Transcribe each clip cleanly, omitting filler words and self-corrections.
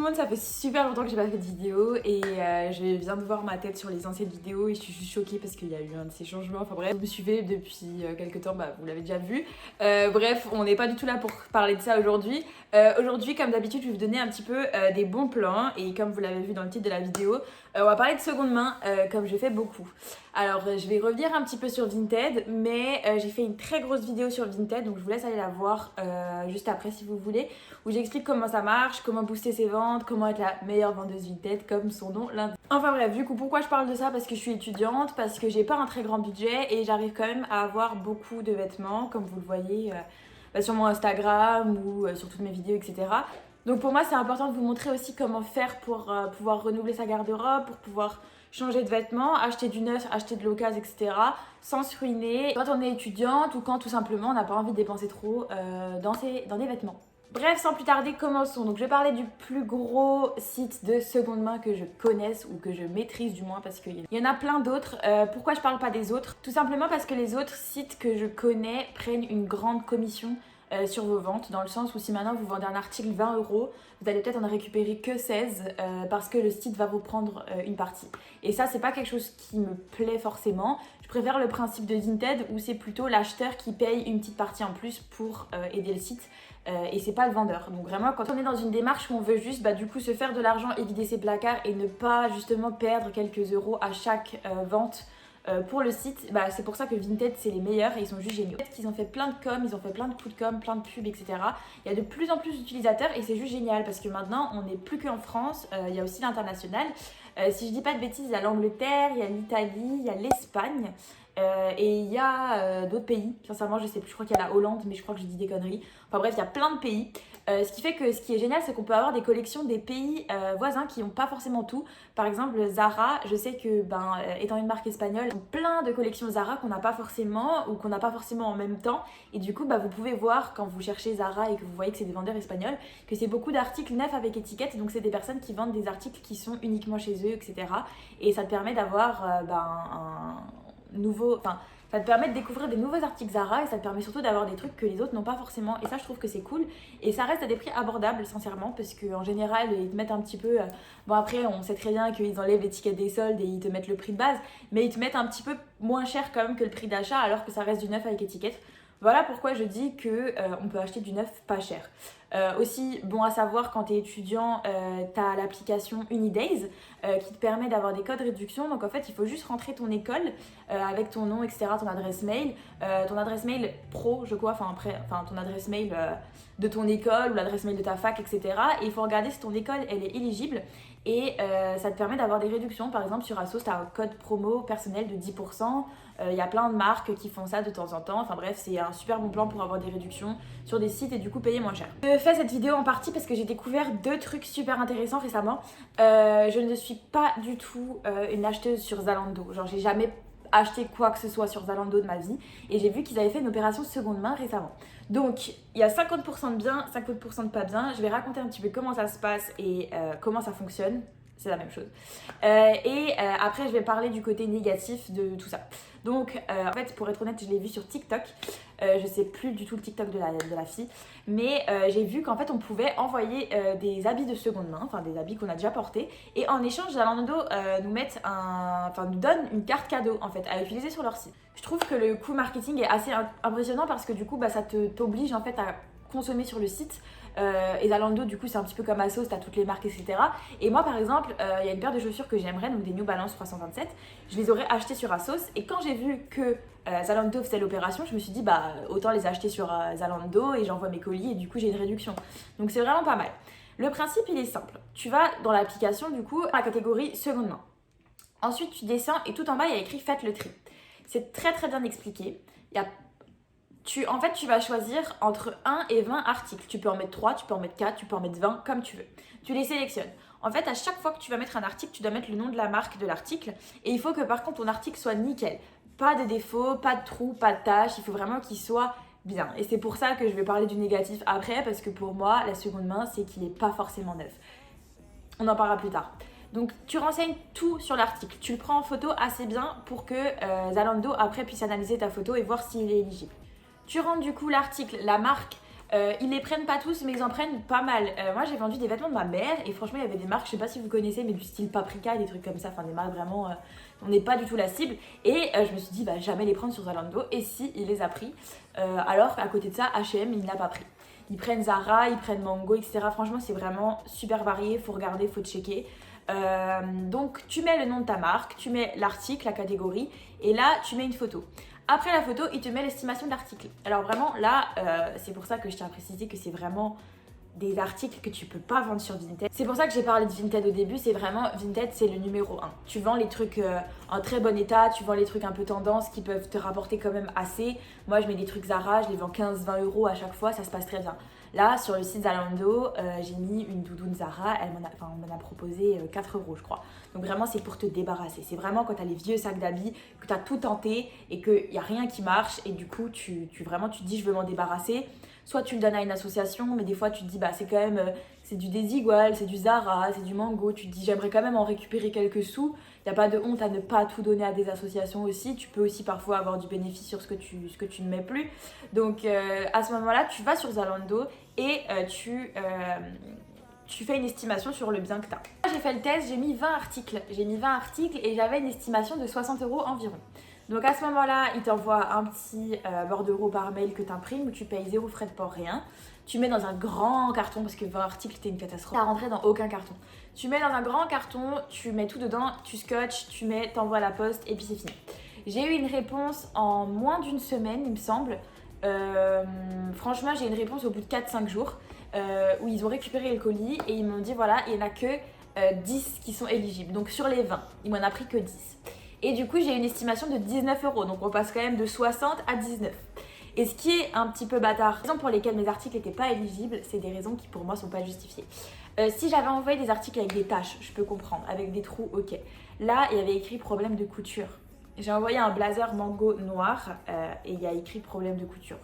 le monde, ça fait super longtemps que j'ai pas fait de vidéo et je viens de voir ma tête sur les anciennes vidéos et je suis juste choquée parce qu'il y a eu un de ces changements. Enfin bref, vous me suivez depuis quelques temps, vous l'avez déjà vu. Bref, on n'est pas du tout là pour parler de ça aujourd'hui. Aujourd'hui, comme d'habitude, je vais vous donner un petit peu des bons plans et comme vous l'avez vu dans le titre de la vidéo, on va parler de seconde main comme je fais beaucoup. Alors, je vais revenir un petit peu sur Vinted, mais j'ai fait une très grosse vidéo sur Vinted, donc je vous laisse aller la voir juste après si vous voulez, où j'explique comment ça marche, comment booster ses ventes, comment être la meilleure vendeuse Vinted, comme son nom l'indique. Enfin bref, du coup, pourquoi je parle de ça? Parce que je suis étudiante, parce que j'ai pas un très grand budget et j'arrive quand même à avoir beaucoup de vêtements, comme vous le voyez sur mon Instagram ou sur toutes mes vidéos, etc. Donc pour moi, c'est important de vous montrer aussi comment faire pour pouvoir renouveler sa garde-robe, pour pouvoir changer de vêtements, acheter du neuf, acheter de l'occasion, etc. sans se ruiner quand on est étudiante ou quand tout simplement on n'a pas envie de dépenser trop dans des vêtements. Bref, sans plus tarder, commençons. Donc je vais parler du plus gros site de seconde main que je connaisse ou que je maîtrise du moins parce qu'il y en a plein d'autres. Pourquoi je parle pas des autres? Tout simplement parce que les autres sites que je connais prennent une grande commission sur vos ventes, dans le sens où si maintenant vous vendez un article 20 €, vous allez peut-être en récupérer que 16 parce que le site va vous prendre une partie. Et ça, c'est pas quelque chose qui me plaît forcément. Je préfère le principe de Vinted où c'est plutôt l'acheteur qui paye une petite partie en plus pour aider le site. Et c'est pas le vendeur. Donc vraiment, quand on est dans une démarche où on veut juste du coup se faire de l'argent et vider ses placards et ne pas justement perdre quelques euros à chaque vente pour le site, c'est pour ça que Vinted c'est les meilleurs et ils sont juste géniaux. Ils ont fait plein de com, ils ont fait plein de coups de com, plein de pubs, etc. Il y a de plus en plus d'utilisateurs et c'est juste génial parce que maintenant on n'est plus qu'en France, il y a aussi l'international. Si je dis pas de bêtises, il y a l'Angleterre, il y a l'Italie, il y a l'Espagne. Et il y a d'autres pays, sincèrement je sais plus, je crois qu'il y a la Hollande mais je crois que je dis des conneries. Enfin bref, il y a plein de pays. Ce qui fait que ce qui est génial, c'est qu'on peut avoir des collections des pays voisins qui n'ont pas forcément tout. Par exemple, Zara, je sais que étant une marque espagnole, ils ont plein de collections Zara qu'on n'a pas forcément ou qu'on n'a pas forcément en même temps. Et du coup, vous pouvez voir quand vous cherchez Zara et que vous voyez que c'est des vendeurs espagnols, que c'est beaucoup d'articles neufs avec étiquette. Donc c'est des personnes qui vendent des articles qui sont uniquement chez eux, etc. Et ça te permet d'avoir un nouveau... ça te permet de découvrir des nouveaux articles Zara et ça te permet surtout d'avoir des trucs que les autres n'ont pas forcément. Et ça, je trouve que c'est cool. Et ça reste à des prix abordables, sincèrement, parce qu'en général, ils te mettent un petit peu... Bon, après, on sait très bien qu'ils enlèvent l'étiquette des soldes et ils te mettent le prix de base, mais ils te mettent un petit peu moins cher quand même que le prix d'achat, alors que ça reste du neuf avec étiquette. Voilà pourquoi je dis que on peut acheter du neuf pas cher. Aussi, bon à savoir, quand tu es étudiant, tu as l'application Unidays qui te permet d'avoir des codes réduction. Donc en fait, il faut juste rentrer ton école avec ton nom, etc., ton adresse mail pro, je crois, ton adresse mail de ton école ou l'adresse mail de ta fac, etc. Et il faut regarder si ton école, elle est éligible. Et ça te permet d'avoir des réductions. Par exemple, sur Asos, tu as un code promo personnel de 10%. Il y a plein de marques qui font ça de temps en temps. Enfin bref, c'est un super bon plan pour avoir des réductions sur des sites et du coup payer moins cher. Je fais cette vidéo en partie parce que j'ai découvert deux trucs super intéressants récemment. Je ne suis pas du tout une acheteuse sur Zalando. Genre, j'ai jamais acheté quoi que ce soit sur Zalando de ma vie et j'ai vu qu'ils avaient fait une opération seconde main récemment. Donc il y a 50% de bien, 50% de pas bien. Je vais raconter un petit peu comment ça se passe et comment ça fonctionne. C'est la même chose. Après, je vais parler du côté négatif de tout ça. Donc, en fait, pour être honnête, je l'ai vu sur TikTok. Je sais plus du tout le TikTok de la fille. Mais j'ai vu qu'en fait, on pouvait envoyer des habits de seconde main, enfin des habits qu'on a déjà portés. Et en échange, Zalando nous donne une carte cadeau, en fait, à utiliser sur leur site. Je trouve que le coût marketing est assez impressionnant parce que du coup, ça t'oblige en fait à consommer sur le site. Et Zalando, du coup, c'est un petit peu comme Asos, t'as toutes les marques, etc. Et moi, par exemple, il y a une paire de chaussures que j'aimerais, donc des New Balance 327. Je les aurais achetées sur Asos. Et quand j'ai vu que Zalando faisait l'opération, je me suis dit, autant les acheter sur Zalando et j'envoie mes colis et du coup, j'ai une réduction. Donc, c'est vraiment pas mal. Le principe, il est simple. Tu vas dans l'application, du coup, dans la catégorie seconde main. Ensuite, tu descends et tout en bas, il y a écrit faites le tri. C'est très très bien expliqué. Tu vas choisir entre 1 et 20 articles. Tu peux en mettre 3, tu peux en mettre 4, tu peux en mettre 20, comme tu veux. Tu les sélectionnes. En fait, à chaque fois que tu vas mettre un article, tu dois mettre le nom de la marque de l'article. Et il faut que par contre, ton article soit nickel. Pas de défauts, pas de trous, pas de taches. Il faut vraiment qu'il soit bien. Et c'est pour ça que je vais parler du négatif après, parce que pour moi, la seconde main, c'est qu'il n'est pas forcément neuf. On en parlera plus tard. Donc tu renseignes tout sur l'article. Tu le prends en photo assez bien pour que Zalando après puisse analyser ta photo et voir s'il est éligible. Tu rentres du coup l'article, la marque, Ils les prennent pas tous, mais ils en prennent pas mal. Moi, j'ai vendu des vêtements de ma mère et franchement, il y avait des marques, je sais pas si vous connaissez, mais du style Paprika et des trucs comme ça, enfin des marques vraiment, on n'est pas du tout la cible. Et je me suis dit, bah jamais les prendre sur Zalando. Et si, il les a pris. Alors à côté de ça, H&M, il ne l'a pas pris. Ils prennent Zara, ils prennent Mango, etc. Franchement, c'est vraiment super varié, faut regarder, faut checker. Donc tu mets le nom de ta marque, tu mets l'article, la catégorie, et là tu mets une photo. Après la photo, il te met l'estimation de l'article. Alors vraiment là, c'est pour ça que je tiens à préciser que c'est vraiment des articles que tu peux pas vendre sur Vinted. C'est pour ça que j'ai parlé de Vinted au début, c'est vraiment Vinted, c'est le numéro 1. Tu vends les trucs en très bon état, tu vends les trucs un peu tendance qui peuvent te rapporter quand même assez. Moi je mets des trucs Zara, je les vends 15-20 € à chaque fois, ça se passe très bien. Là sur le site Zalando, j'ai mis une doudoune Zara, on m'en a proposé 4 € je crois. Donc vraiment c'est pour te débarrasser. C'est vraiment quand tu as les vieux sacs d'habits, que tu as tout tenté et qu'il n'y a rien qui marche et du coup tu te dis je veux m'en débarrasser. Soit tu le donnes à une association, mais des fois tu te dis bah c'est quand même c'est du Desigual, c'est du Zara, c'est du Mango, tu te dis j'aimerais quand même en récupérer quelques sous. Il n'y a pas de honte à ne pas tout donner à des associations aussi. Tu peux aussi parfois avoir du bénéfice sur ce que tu ne mets plus. Donc à ce moment-là, tu vas sur Zalando et tu fais une estimation sur le bien que tu as. J'ai fait le test, j'ai mis 20 articles. J'ai mis 20 articles et j'avais une estimation de 60 € environ. Donc à ce moment-là, il t'envoie un petit bordereau par mail que tu imprimes où tu payes 0 frais de port, rien. Tu mets dans un grand carton parce que 20 articles c'était une catastrophe. Ça rentrait dans aucun carton. Tu mets dans un grand carton, tu mets tout dedans, tu scotches, t'envoies à la poste et puis c'est fini. J'ai eu une réponse en moins d'une semaine, il me semble. Franchement, j'ai eu une réponse au bout de 4-5 jours où ils ont récupéré le colis et ils m'ont dit voilà, il n'y en a que 10 qui sont éligibles. Donc sur les 20, il m'en a pris que 10. Et du coup, j'ai une estimation de 19 €. Donc on passe quand même de 60 à 19. Et ce qui est un petit peu bâtard, les raisons pour lesquelles mes articles n'étaient pas éligibles, c'est des raisons qui pour moi sont pas justifiées. Si j'avais envoyé des articles avec des taches, je peux comprendre, avec des trous, ok. Là, il y avait écrit problème de couture. J'ai envoyé un blazer Mango noir et il y a écrit problème de couture.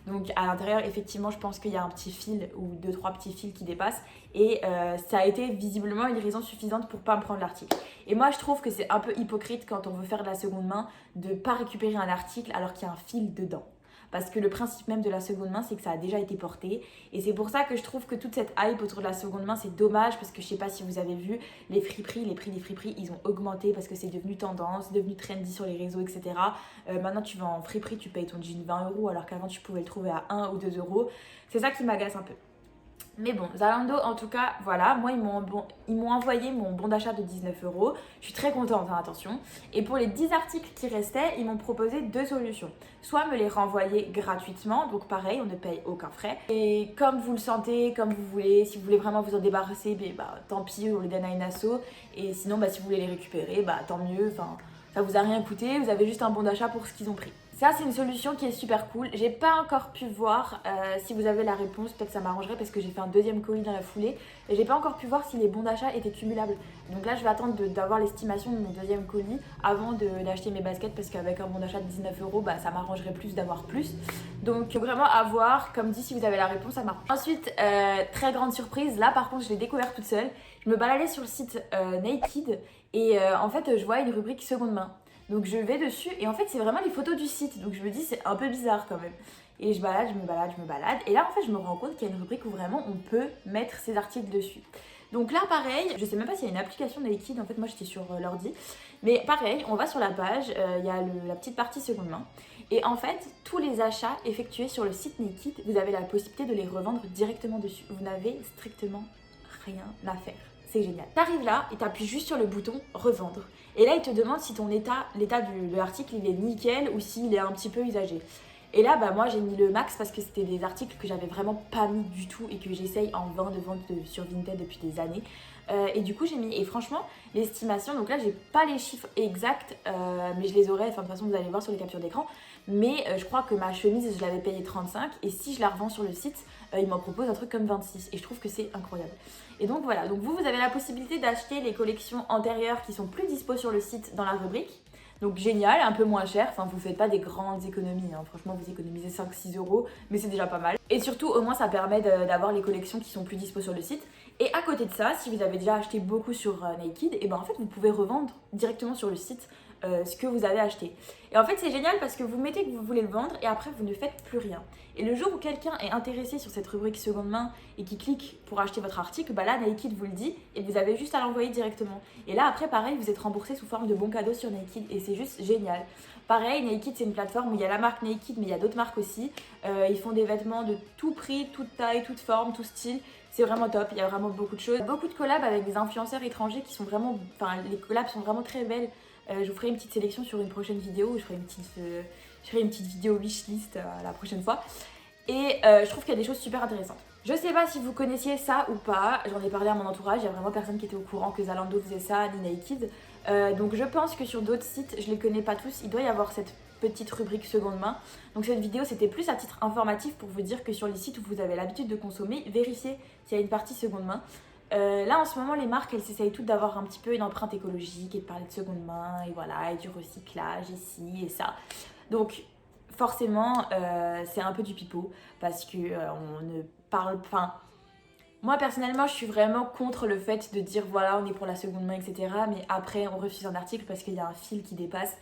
Donc à l'intérieur, effectivement, je pense qu'il y a un petit fil ou 2-3 petits fils qui dépassent et ça a été visiblement une raison suffisante pour pas me prendre l'article. Et moi, je trouve que c'est un peu hypocrite quand on veut faire de la seconde main de pas récupérer un article alors qu'il y a un fil dedans. Parce que le principe même de la seconde main, c'est que ça a déjà été porté. Et c'est pour ça que je trouve que toute cette hype autour de la seconde main, c'est dommage. Parce que je sais pas si vous avez vu, les prix des friperies, ils ont augmenté parce que c'est devenu tendance, c'est devenu trendy sur les réseaux, etc. Maintenant, tu vas en friperie, tu payes ton jean 20 € alors qu'avant, tu pouvais le trouver à 1 ou 2 €. C'est ça qui m'agace un peu. Mais bon, Zalando, en tout cas, voilà, moi, ils m'ont envoyé mon bon d'achat de 19 €. Je suis très contente, hein, attention. Et pour les 10 articles qui restaient, ils m'ont proposé 2 solutions. Soit me les renvoyer gratuitement, donc pareil, on ne paye aucun frais. Et comme vous le sentez, comme vous voulez, si vous voulez vraiment vous en débarrasser, tant pis, on les donne à une asso. Et sinon, si vous voulez les récupérer, tant mieux. Enfin, ça vous a rien coûté, vous avez juste un bon d'achat pour ce qu'ils ont pris. Ça, c'est une solution qui est super cool. J'ai pas encore pu voir si vous avez la réponse, peut-être ça m'arrangerait parce que j'ai fait un deuxième colis dans la foulée. Et j'ai pas encore pu voir si les bons d'achat étaient cumulables. Donc là, je vais attendre d'avoir l'estimation de mon deuxième colis avant d'acheter mes baskets parce qu'avec un bon d'achat de 19 €, ça m'arrangerait plus d'avoir plus. Donc vraiment à voir, comme dit, si vous avez la réponse, ça m'arrange. Ensuite, très grande surprise, là par contre, je l'ai découvert toute seule. Je me baladais sur le site Naked et en fait, je vois une rubrique seconde main. Donc je vais dessus et en fait c'est vraiment les photos du site. Donc je me dis c'est un peu bizarre quand même. Et je me balade. Et là en fait je me rends compte qu'il y a une rubrique où vraiment on peut mettre ses articles dessus. Donc là pareil, je sais même pas s'il y a une application Naked, en fait moi j'étais sur l'ordi. Mais pareil, on va sur la page, il y a la petite partie seconde main. Et en fait, tous les achats effectués sur le site Naked, vous avez la possibilité de les revendre directement dessus. Vous n'avez strictement rien à faire. C'est génial. T'arrives là et t'appuies juste sur le bouton revendre. Et là, il te demande si l'état de l'article, il est nickel ou s'il est un petit peu usagé. Et là, moi, j'ai mis le max parce que c'était des articles que j'avais vraiment pas mis du tout et que j'essaye en vain de vendre sur Vinted depuis des années. Et du coup, j'ai mis, et franchement, l'estimation, donc là, j'ai pas les chiffres exacts, mais je les aurai, enfin, de toute façon, vous allez voir sur les captures d'écran. Mais je crois que ma chemise, je l'avais payée 35 et si je la revends sur le site, il m'en propose un truc comme 26 et je trouve que c'est incroyable. Et donc voilà, donc vous avez la possibilité d'acheter les collections antérieures qui sont plus dispo sur le site dans la rubrique. Donc génial, un peu moins cher, enfin vous faites pas des grandes économies, hein. Franchement vous économisez 5-6 €, mais c'est déjà pas mal. Et surtout au moins ça permet d'avoir les collections qui sont plus dispo sur le site. Et à côté de ça, si vous avez déjà acheté beaucoup sur Naked, et en fait vous pouvez revendre directement sur le site ce que vous avez acheté. Et en fait c'est génial parce que vous mettez que vous voulez le vendre et après vous ne faites plus rien. Et le jour où quelqu'un est intéressé sur cette rubrique seconde main et qui clique pour acheter votre article, bah là Naked vous le dit et vous avez juste à l'envoyer directement. Et là après pareil vous êtes remboursé sous forme de bons cadeaux sur Naked et c'est juste génial. Pareil, Naked c'est une plateforme où il y a la marque Naked mais il y a d'autres marques aussi. Ils font des vêtements de tout prix, toute taille, toute forme, tout style. C'est vraiment top, il y a vraiment beaucoup de choses. Beaucoup de collabs avec des influenceurs étrangers qui sont vraiment... Enfin, les collabs sont vraiment très belles. Je vous ferai une petite sélection sur une prochaine vidéo. Je ferai une petite vidéo wishlist la prochaine fois. Et je trouve qu'il y a des choses super intéressantes. Je sais pas si vous connaissiez ça ou pas. J'en ai parlé à mon entourage. Il y a vraiment personne qui était au courant que Zalando faisait ça, ni Naked. Donc je pense que sur d'autres sites, je les connais pas tous. Il doit y avoir cette petite rubrique seconde main. Donc cette vidéo c'était plus à titre informatif pour vous dire que sur les sites où vous avez l'habitude de consommer, vérifiez s'il y a une partie seconde main. Là en ce moment les marques elles s'essayent toutes d'avoir un petit peu une empreinte écologique et de parler de seconde main et voilà et du recyclage ici et ça. Donc forcément c'est un peu du pipeau parce que on ne parle pas. Moi personnellement je suis vraiment contre le fait de dire voilà on est pour la seconde main etc. Mais après on refuse un article parce qu'il y a un fil qui dépasse.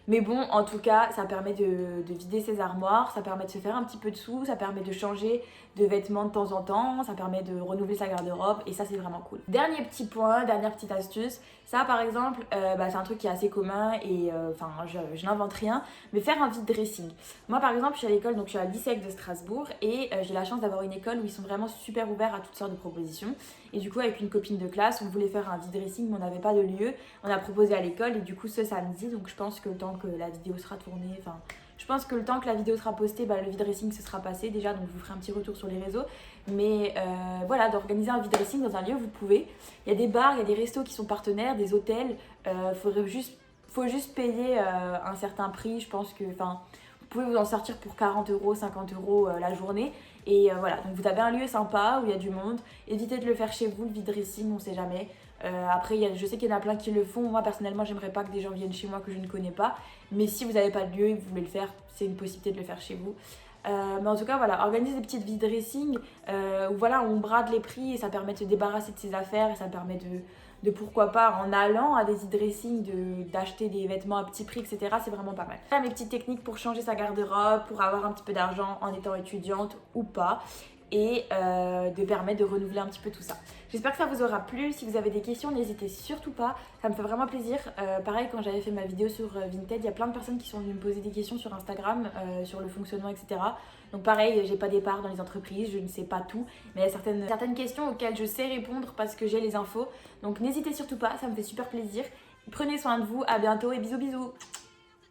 Mais bon, en tout cas, ça permet de vider ses armoires, ça permet de se faire un petit peu de sous, ça permet de changer de vêtements de temps en temps, ça permet de renouveler sa garde-robe et ça c'est vraiment cool. Dernier petit point, dernière petite astuce, ça par exemple, c'est un truc qui est assez commun et enfin je n'invente rien, mais faire un vide dressing. Moi par exemple, je suis à l'école, donc je suis à l'ISEC de Strasbourg et j'ai la chance d'avoir une école où ils sont vraiment super ouverts à toutes sortes de propositions. Et du coup avec une copine de classe, on voulait faire un vide dressing mais on n'avait pas de lieu, on a proposé à l'école et du coup ce samedi, donc je pense que le temps que la vidéo sera tournée, enfin je pense que le temps que la vidéo sera postée, bah, le vide dressing se sera passé déjà, donc je vous ferai un petit retour sur les réseaux. Mais voilà, d'organiser un vide dressing dans un lieu, vous pouvez. Il y a des bars, il y a des restos qui sont partenaires, des hôtels. Faut juste payer un certain prix. Je pense que, enfin, vous pouvez vous en sortir pour 40 euros, 50 euros la journée. Et voilà, donc vous avez un lieu sympa où il y a du monde. Évitez de le faire chez vous, le vide dressing, on sait jamais. Après, je sais qu'il y en a plein qui le font. Moi, personnellement, j'aimerais pas que des gens viennent chez moi que je ne connais pas. Mais si vous n'avez pas de lieu et que vous voulez le faire, c'est une possibilité de le faire chez vous. Mais en tout cas, voilà, organiser des petites vide dressing où voilà, on brade les prix et ça permet de se débarrasser de ses affaires et ça permet de pourquoi pas, en allant à des vide dressing, d'acheter des vêtements à petit prix, etc. C'est vraiment pas mal. Voilà mes petites techniques pour changer sa garde-robe, pour avoir un petit peu d'argent en étant étudiante ou pas. Et de permettre de renouveler un petit peu tout ça. J'espère que ça vous aura plu. Si vous avez des questions, n'hésitez surtout pas. Ça me fait vraiment plaisir. Pareil, quand j'avais fait ma vidéo sur Vinted, il y a plein de personnes qui sont venues me poser des questions sur Instagram, sur le fonctionnement, etc. Donc pareil, j'ai pas des parts dans les entreprises, je ne sais pas tout. Mais il y a certaines questions auxquelles je sais répondre parce que j'ai les infos. Donc n'hésitez surtout pas, ça me fait super plaisir. Prenez soin de vous, à bientôt et bisous bisous.